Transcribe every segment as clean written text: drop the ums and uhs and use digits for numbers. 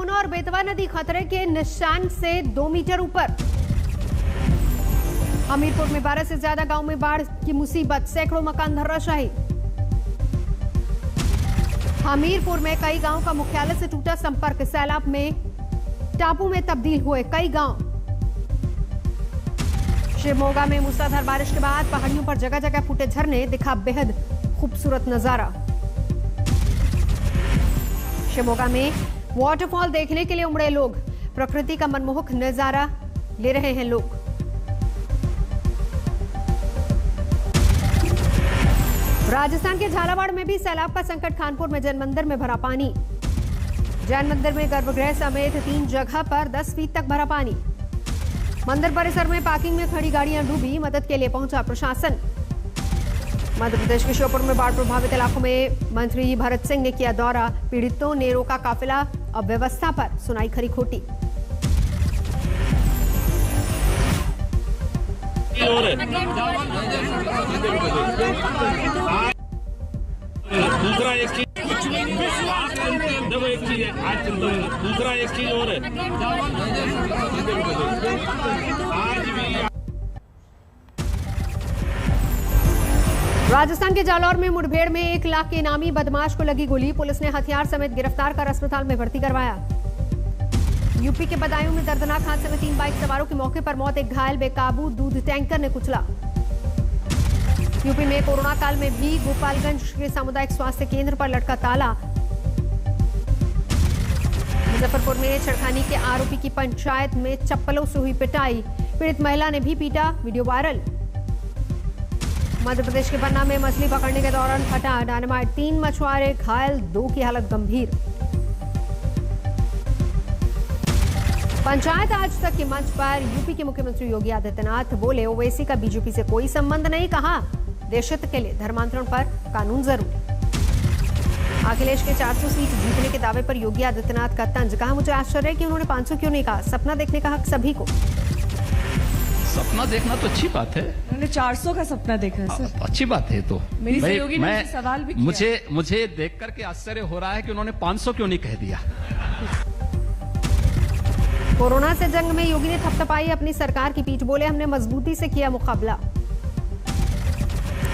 यमुना और बेतवा नदी खतरे के निशान से 2 मीटर ऊपर। हमीरपुर में 12 से ज्यादा गांव में बाढ़ की मुसीबत, सैकड़ों मकान धराशायी। हमीरपुर में कई गांव का मुख्यालय से टूटा संपर्क, सैलाब में टापू में तब्दील हुए कई गांव। शिवमोगा में मूसलाधार बारिश के बाद पहाड़ियों पर जगह जगह फूटे झरने, दिखा बेहद खूबसूरत नजारा। शिवमोगा में वाटरफॉल देखने के लिए उमड़े लोग, प्रकृति का मनमोहक नजारा ले रहे हैं लोग। राजस्थान के झालावाड़ में भी सैलाब का संकट, खानपुर में जैन मंदिर में भरा पानी। जैन मंदिर में गर्भगृह समेत 3 जगह पर 10 फीट तक भरा पानी। मंदिर परिसर में पार्किंग में खड़ी गाड़ियां डूबी, मदद के लिए पहुंचा प्रशासन। मध्य प्रदेश के श्योपुर में बाढ़ प्रभावित इलाकों में मंत्री भरत सिंह ने किया दौरा, पीड़ितों ने रोका काफिला, अब व्यवस्था पर सुनाई खरी खोटी। दूसरा एक चीज देखो, एक चीज है आज दूसरा एक चीज और है आज भी। राजस्थान के जालौर में मुठभेड़ में 1 लाख के इनामी बदमाश को लगी गोली, पुलिस ने हथियार समेत गिरफ्तार कर अस्पताल में भर्ती करवाया। यूपी के बदायूं में दर्दनाक हादसे में 3 बाइक सवारों की मौके पर मौत, एक घायल, बेकाबू दूध टैंकर ने कुचला। यूपी में कोरोना काल में भी गोपालगंज के सामुदायिक स्वास्थ्य केंद्र पर लटका ताला। मुजफ्फरपुर में छेड़खानी के आरोपी की पंचायत में चप्पलों से हुई पिटाई, पीड़ित महिला ने भी पीटा, वीडियो वायरल। मध्य प्रदेश के पन्ना में मछली पकड़ने के दौरान फटा डायनामाइट, 3 मछुआरे घायल, 2 की हालत गंभीर। पंचायत आज तक के मंच पर यूपी के मुख्यमंत्री योगी आदित्यनाथ बोले, ओवैसी का बीजेपी से कोई संबंध नहीं, कहा देशहित के लिए धर्मांतरण पर कानून जरूरी। अखिलेश के 400 सीट जीतने के दावे पर योगी आदित्यनाथ का तंज, कहा मुझे आश्चर्य है कि उन्होंने 500 क्यों नहीं कहा, सपना देखने का हक सभी को। सपना देखना तो अच्छी बात है, उन्होंने 400 का सपना देखा है सर, अच्छी बात है। तो मेरी सहयोगी ने सवाल भी किया। मुझे देख करके आश्चर्य हो रहा है कि उन्होंने 500 क्यों नहीं कह दिया। कोरोना से जंग में योगी ने थपथपाई अपनी सरकार की पीठ, बोले हमने मजबूती से किया मुकाबला।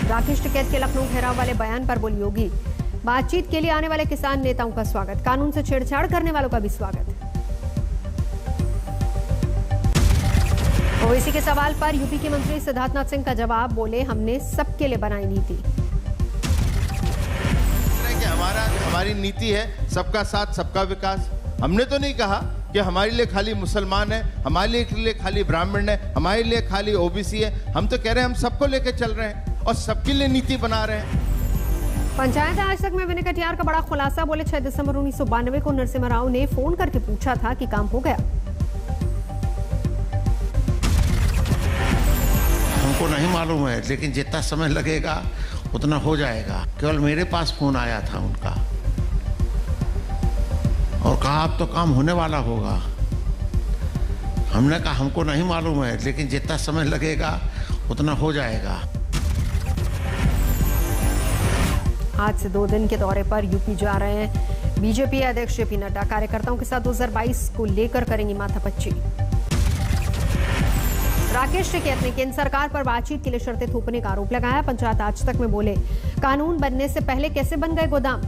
राकेश टिकैत के लखनऊ घेराव वाले बयान पर बोली योगी, बातचीत के लिए आने वाले किसान नेताओं का स्वागत, कानून से छेड़छाड़ करने वालों का भी स्वागत। ओवैसी के सवाल पर यूपी के मंत्री सिद्धार्थनाथ सिंह का जवाब, बोले हमने सबके लिए बनाई नीति। हमारी नीति है सबका साथ सबका विकास। हमने तो नहीं कहा कि हमारे लिए खाली मुसलमान है, हमारे लिए खाली ब्राह्मण है, हमारे लिए खाली ओबीसी है। हम तो कह रहे हैं हम सबको लेकर चल रहे हैं और सबके लिए नीति बना रहे हैं। पंचायत आज तक में विनय कटियार का बड़ा खुलासा, बोले 6 दिसंबर 1992 को नरसिम्हा राव ने फोन करके पूछा था कि काम हो गया। हमको नहीं मालूम है, लेकिन जितना समय लगेगा उतना हो जाएगा। केवल मेरे पास फोन आया था उनका और कहा अब तो काम होने वाला होगा। हमने कहा हमको नहीं मालूम है, लेकिन जितना समय लगेगा उतना हो जाएगा। आज से 2 दिन के दौरे पर यूपी जा रहे हैं बीजेपी अध्यक्ष जेपी नड्डा, कार्यकर्ताओं के साथ 2022 को लेकर करेंगी माथापच्ची। राकेश टिकैत ने केंद्र सरकार पर बातचीत के लिए शर्तें थोपने का आरोप लगाया। पंचायत आज तक में बोले, कानून बनने से पहले कैसे बन गए गोदाम।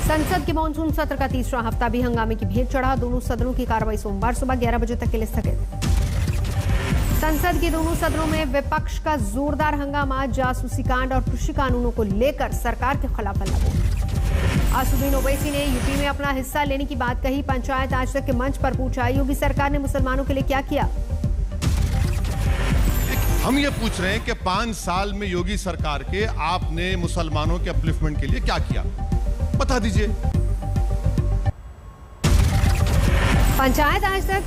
संसद के मानसून सत्र का 3रा हफ्ता भी हंगामे की भेंट चढ़ा, दोनों सदनों की कार्रवाई सोमवार सुबह 11 बजे तक के लिए स्थगित। संसद के दोनों सदनों में विपक्ष का जोरदार हंगामा, जासूसी कांड और कृषि कानूनों को लेकर सरकार के खिलाफ हल्ला। असदुद्दीन ओवैसी ने यूपी में अपना हिस्सा लेने की बात कही, पंचायत आज तक के मंच पर पूछा, योगी सरकार ने मुसलमानों के लिए क्या किया। हम ये पूछ रहे हैं कि 5 साल में योगी सरकार के आपने मुसलमानों के अपलिफ्टमेंट के लिए क्या किया, बता दीजिए। पंचायत आज तक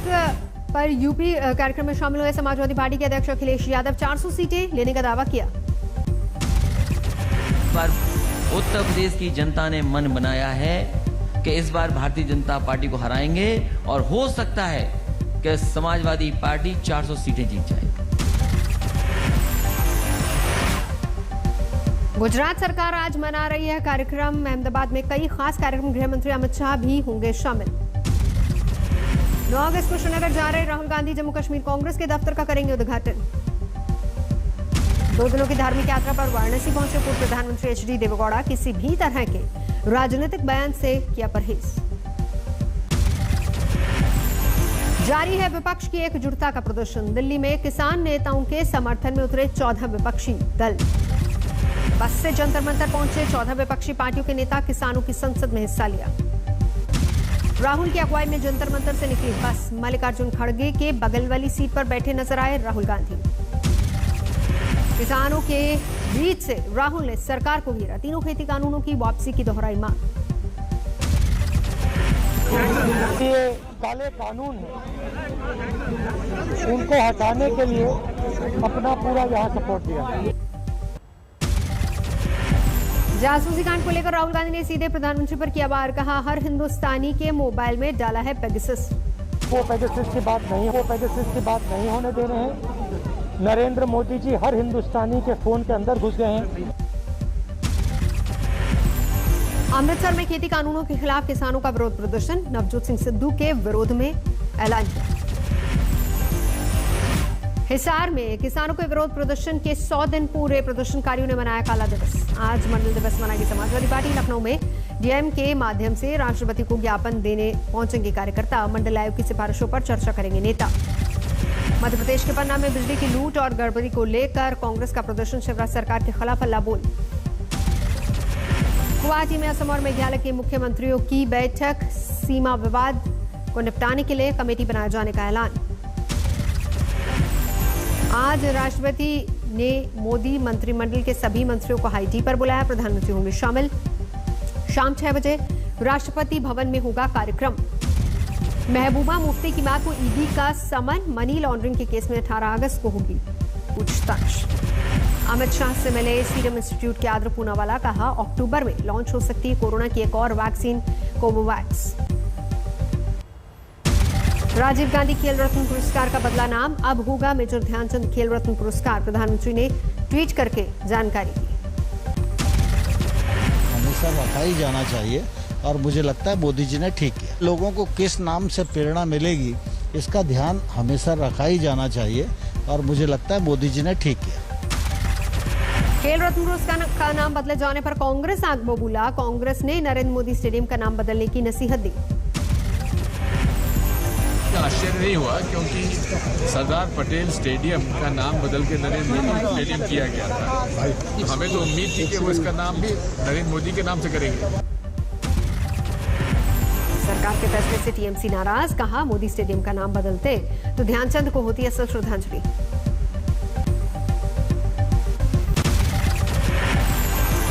पर यूपी कार्यक्रम में शामिल हुए समाजवादी पार्टी के अध्यक्ष अखिलेश यादव 400 सीटें लेने का दावा किया। पर उत्तर प्रदेश की जनता ने मन बनाया है कि इस बार भारतीय जनता पार्टी को हराएंगे और हो सकता है कि समाजवादी पार्टी 400 सीटें जीत जाए। गुजरात सरकार आज मना रही है कार्यक्रम। अहमदाबाद में कई खास कार्यक्रम, गृह मंत्री अमित शाह भी होंगे शामिल। 9 अगस्त को श्रीनगर जा रहे राहुल गांधी जम्मू कश्मीर कांग्रेस के दफ्तर का करेंगे उद्घाटन। 2 दिनों की धार्मिक यात्रा पर वाराणसी पहुंचे पूर्व प्रधानमंत्री एचडी देवेगौड़ा। किसी भी तरह के राजनीतिक बयान से किया परहेज। जारी है विपक्ष की एकजुटता का प्रदर्शन। दिल्ली में किसान नेताओं के समर्थन में उतरे 14 विपक्षी दल। बस से जंतर मंतर पहुंचे 14 विपक्षी पार्टियों के नेता। किसानों की संसद में हिस्सा लिया। राहुल की अगुवाई में जंतर मंतर से निकली बस। मल्लिकार्जुन खड़गे के बगल वाली सीट पर बैठे नजर आए राहुल गांधी। किसानों के बीच से राहुल ने सरकार को घेरा। तीनों खेती कानूनों की वापसी की दोहराई मांग। ये काले कानून है, उनको हटाने के लिए अपना पूरा यहाँ सपोर्ट दिया। जासूसी कांड को लेकर राहुल गांधी ने सीधे प्रधानमंत्री पर किया वार। कहा, हर हिंदुस्तानी के मोबाइल में डाला है पेगासस। वो पेगासस की बात नहीं होने दे रहे हैं। नरेंद्र मोदी जी हर हिंदुस्तानी के फोन के अंदर घुस गए हैं। अमृतसर में खेती कानूनों के खिलाफ किसानों का विरोध प्रदर्शन। नवजोत सिंह सिद्धू के विरोध में ऐलान किया। हिसार में किसानों के विरोध प्रदर्शन के 100 दिन पूरे। प्रदर्शनकारियों ने मनाया काला दिवस। आज मंडल दिवस मनाएगी समाजवादी पार्टी। लखनऊ में डीएम के माध्यम से राष्ट्रपति को ज्ञापन देने पहुंचेंगे कार्यकर्ता। मंडल आयोग की सिफारिशों पर चर्चा करेंगे नेता। मध्य प्रदेश के पन्ना में बिजली की लूट और गड़बड़ी को लेकर कांग्रेस का प्रदर्शन। शिवराज सरकार के खिलाफ हल्ला बोल। गुवाहाटी में असम और मेघालय के मुख्यमंत्रियों की बैठक। सीमा विवाद को निपटाने के लिए कमेटी बनाए जाने का ऐलान। आज राष्ट्रपति ने मोदी मंत्रिमंडल के सभी मंत्रियों को हाई टी पर बुलाया। प्रधानमंत्री होंगे शामिल। शाम 6 बजे राष्ट्रपति भवन में होगा कार्यक्रम। महबूबा मुफ्ती की मां को ईडी का समन। मनी लॉन्ड्रिंग के केस में 18 अगस्त को होगी पूछताछ। अमित शाह से मिले सीरम इंस्टीट्यूट के आदर पूनावाला। कहा, अक्टूबर में लॉन्च हो सकती है कोरोना की एक और वैक्सीन, कोवोवैक्स। राजीव गांधी खेल रत्न पुरस्कार का बदला नाम। अब होगा मेजर ध्यानचंद खेल रत्न पुरस्कार। प्रधानमंत्री ने ट्वीट करके जानकारी दी। हमेशा रखा ही जाना चाहिए और मुझे लगता है मोदी जी ने ठीक किया। लोगों को किस नाम से प्रेरणा मिलेगी इसका ध्यान हमेशा रखा ही जाना चाहिए और मुझे लगता है मोदी जी ने ठीक किया। खेल रत्न पुरस्कार का नाम बदले जाने पर कांग्रेस आग बबूला। कांग्रेस ने नरेंद्र मोदी स्टेडियम का नाम बदलने की नसीहत दी। आश्चर्य नहीं हुआ क्योंकि सरदार पटेल स्टेडियम का नाम बदल के नरेंद्र मोदी स्टेडियम किया गया था। हमें तो उम्मीद थी कि वो इसका नाम भी नरेंद्र मोदी के नाम से करेंगे। सरकार के फैसले से टीएमसी नाराज। कहा, मोदी स्टेडियम का नाम बदलते तो ध्यानचंद को होती असल श्रद्धांजलि।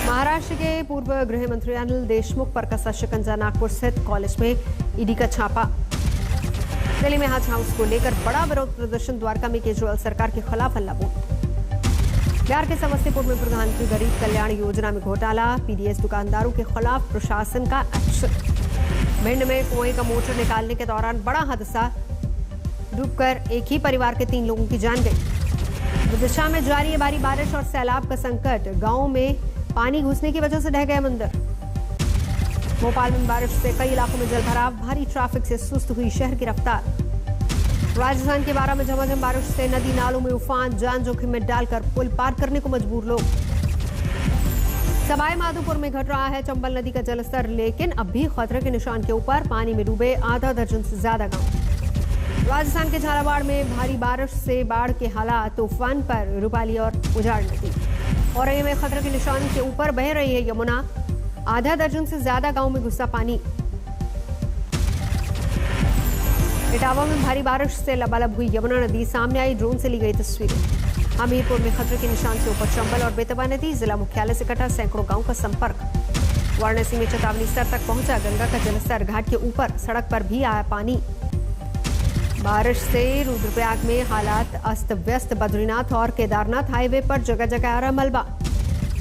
महाराष्ट्र के पूर्व गृह मंत्री अनिल देशमुख पर कसा शिकंजा। नागपुर स्थित कॉलेज में ईडी का छापा। दिल्ली में हज हाउस को लेकर बड़ा विरोध प्रदर्शन। द्वारका में केजरीवाल सरकार के खिलाफ हल्ला बोल। बिहार के समस्तीपुर में प्रधानमंत्री गरीब कल्याण योजना में घोटाला। पीडीएस दुकानदारों के खिलाफ प्रशासन का एक्शन। भिंड में कुएं का मोटर निकालने के दौरान बड़ा हादसा। डूबकर एक ही परिवार के 3 लोगों की जान गई। विदिशा में जारी है भारी बारिश और सैलाब का संकट। गांव में पानी घुसने की वजह से ढह गया मंदिर। भोपाल में बारिश से कई इलाकों में जलभराव। भारी ट्रैफिक से सुस्त हुई शहर की रफ्तार। राजस्थान के बारा में झमाझम बारिश से नदी नालों में उफान। जान जोखिम में डालकर पुल पार करने को मजबूर लोग। सवाई माधोपुर में घट रहा है चंबल नदी का जलस्तर, लेकिन अब भी खतरे के निशान के ऊपर। पानी में डूबे आधा दर्जन से ज्यादा गांव। राजस्थान के झालावाड़ में भारी बारिश से बाढ़ के हालात। तूफान पर रूपाली और उजाड़ नदी। औरैया में खतरे के निशान के ऊपर बह रही है यमुना। आधा दर्जन से ज्यादा गांव में घुसा पानी। इटावा में भारी बारिश से लबालब हुई यमुना नदी। सामने आई ड्रोन से ली गई तस्वीरें। हमीरपुर में खतरे के निशान से ऊपर चंबल और बेतवा नदी। जिला मुख्यालय से कटा सैकड़ों गांव का संपर्क। वाराणसी में चेतावनी स्तर तक पहुंचा। गंगा का जलस्तर घाट के ऊपर। सड़क पर भी आया पानी। बारिश से रुद्रप्रयाग में हालात अस्त व्यस्त। बद्रीनाथ और केदारनाथ हाईवे पर जगह जगह आ रहा मलबा।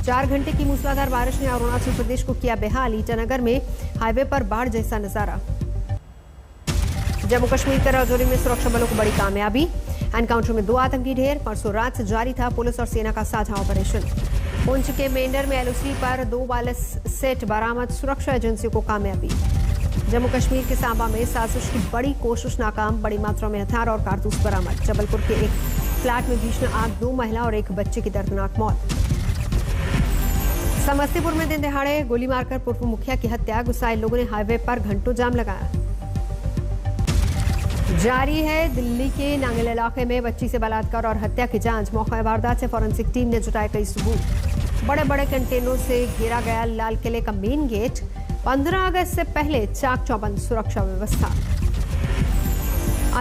4 घंटे की मूसलाधार बारिश ने अरुणाचल प्रदेश को किया बेहाल। ईटानगर में हाईवे पर बाढ़ जैसा नजारा। जम्मू कश्मीर के राजौरी में सुरक्षा बलों को बड़ी कामयाबी। एनकाउंटर में 2 आतंकी ढेर। परसों रात से जारी था पुलिस और सेना का साझा ऑपरेशन। पुंछ के मेंढर में एलओसी पर 2 बालस सेट बरामद, सुरक्षा एजेंसियों को कामयाबी। जम्मू कश्मीर के सांबा में साजिश की बड़ी कोशिश नाकाम, बड़ी मात्रा में हथियार और कारतूस बरामद। जबलपुर के एक फ्लैट में भीषण आग, 2 महिला और 1 बच्चे की दर्दनाक मौत। समस्तीपुर में दिन दहाड़े गोली मारकर पूर्व मुखिया की हत्या, गुस्साए लोगों ने हाईवे पर घंटों जाम लगाया। जारी है दिल्ली के नांगल इलाके में बच्ची से बलात्कार और हत्या की जांच, मौका वारदात से फॉरेंसिक टीम ने जुटाए कई सबूत। बड़े बड़े कंटेनरों से घेरा गया लाल किले का मेन गेट, 15 अगस्त से पहले चाक चौबंद सुरक्षा व्यवस्था।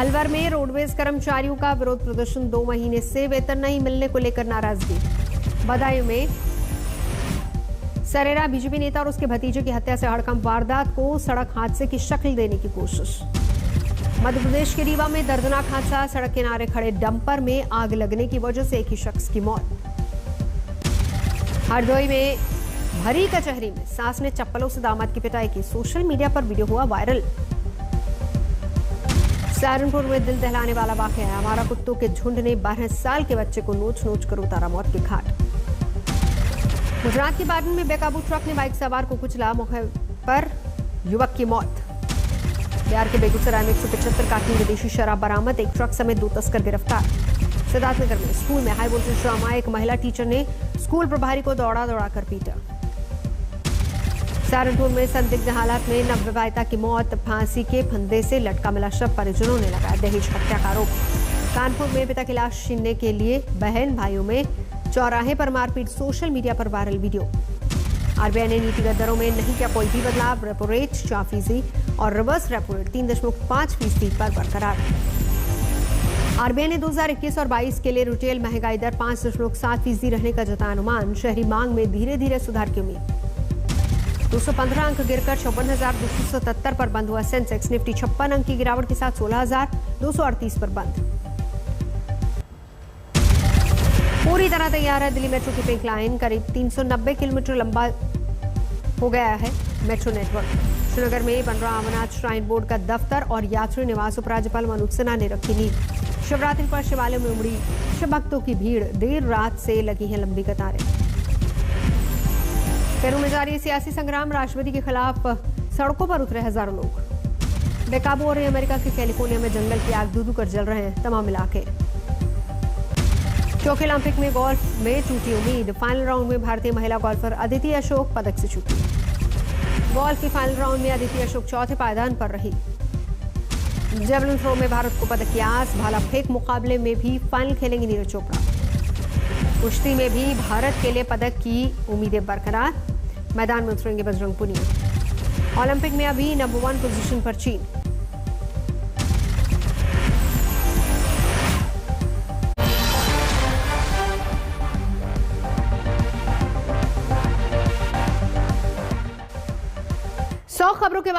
अलवर में रोडवेज कर्मचारियों का विरोध प्रदर्शन, 2 महीने से वेतन नहीं मिलने को लेकर नाराजगी। बदायूं में सरेरा बीजेपी नेता और उसके भतीजे की हत्या से हड़कंप, वारदात को सड़क हादसे की शक्ल देने की कोशिश। मध्य प्रदेश के रीवा में दर्दनाक हादसा, सड़क किनारे खड़े डंपर में आग लगने की वजह से एक ही शख्स की मौत। हरदोई में भरी कचहरी में सास ने चप्पलों से दामाद की पिटाई की, सोशल मीडिया पर वीडियो हुआ वायरल। सहारनपुर में दिल दहलाने वाला वाकया है, आवारा कुत्तों के झुंड ने 12 साल के बच्चे को नोच नोच कर उतारा मौत के घाट। गुजरात के बाडन में बेकाबू ट्रक ने बाइक सवार को कुचला, मौके पर युवक की मौत। बिहार के बेगूसराय में 175 कार्टन विदेशी शराब बरामद, 1 ट्रक समेत 2 तस्कर गिरफ्तार। सिद्धार्थनगर में स्कूल में हाई वोल्टेज ड्रामा, एक महिला टीचर ने स्कूल प्रभारी को दौड़ा कर पीटा। सहारनपुर में संदिग्ध हालात में नवविवाहिता की मौत, फांसी के फंदे से लटका मिला शव, परिजनों ने लगाया दहेज हत्या का आरोप। कानपुर में पिता की लाश छीनने के लिए बहन भाइयों में चौराहे पर मारपीट, सोशल मीडिया पर वायरल वीडियो। आरबीआई ने नीतिगत दरों में नहीं किया कोई भी बदलाव, रेपो रेट 4% और रिवर्स रेपो रेट 3.5% पर बरकरार। आरबीआई ने 2021 और 22 के लिए रिटेल महंगाई दर 5.7% रहने का जताया अनुमान, शहरी मांग में धीरे धीरे सुधार की उम्मीद। 215 अंक गिरकर 56,277 पर बंद हुआ सेंसेक्स, निफ्टी 56 अंक की गिरावट के साथ 16,238 पर बंद। पूरी तरह तैयार है दिल्ली मेट्रो की पिंक लाइन, करीब 390 किलोमीटर लंबा हो गया है मेट्रो नेटवर्क। श्रीनगर में बन रहा अमरनाथ श्राइन बोर्ड का दफ्तर और यात्री निवास, उपराज्यपाल मनोज सिन्हा ने रखी नींव। शिवरात्रि पर शिवालयों में उमड़ी शिव भक्तों की भीड़, देर रात से लगी हैं लंबी कतारें। पेरू में जारी सियासी संग्राम, राष्ट्रपति के खिलाफ सड़कों पर उतरे हजारों लोग। बेकाबू हो रही अमेरिका के कैलिफोर्निया में जंगल की आग, दूधू कर जल रहे हैं तमाम इलाके। टोक्यो ओलंपिक में गोल्फ में टूटी उम्मीद, फाइनल राउंड में भारतीय महिला गोल्फर अदिति अशोक पदक से चूकी। गोल्फ के फाइनल राउंड में अदिति अशोक चौथे पायदान पर रही। जेवलिन थ्रो में भारत को पदक की आस, भाला फेंक मुकाबले में भी फाइनल खेलेंगी नीरज चोपड़ा। कुश्ती में भी भारत के लिए पदक की उम्मीदें बरकरार, मैदान में उतरेंगे बजरंग पुनिया। ओलंपिक में अभी नंबर 1 पोजीशन पर चीन। खबरों के बाद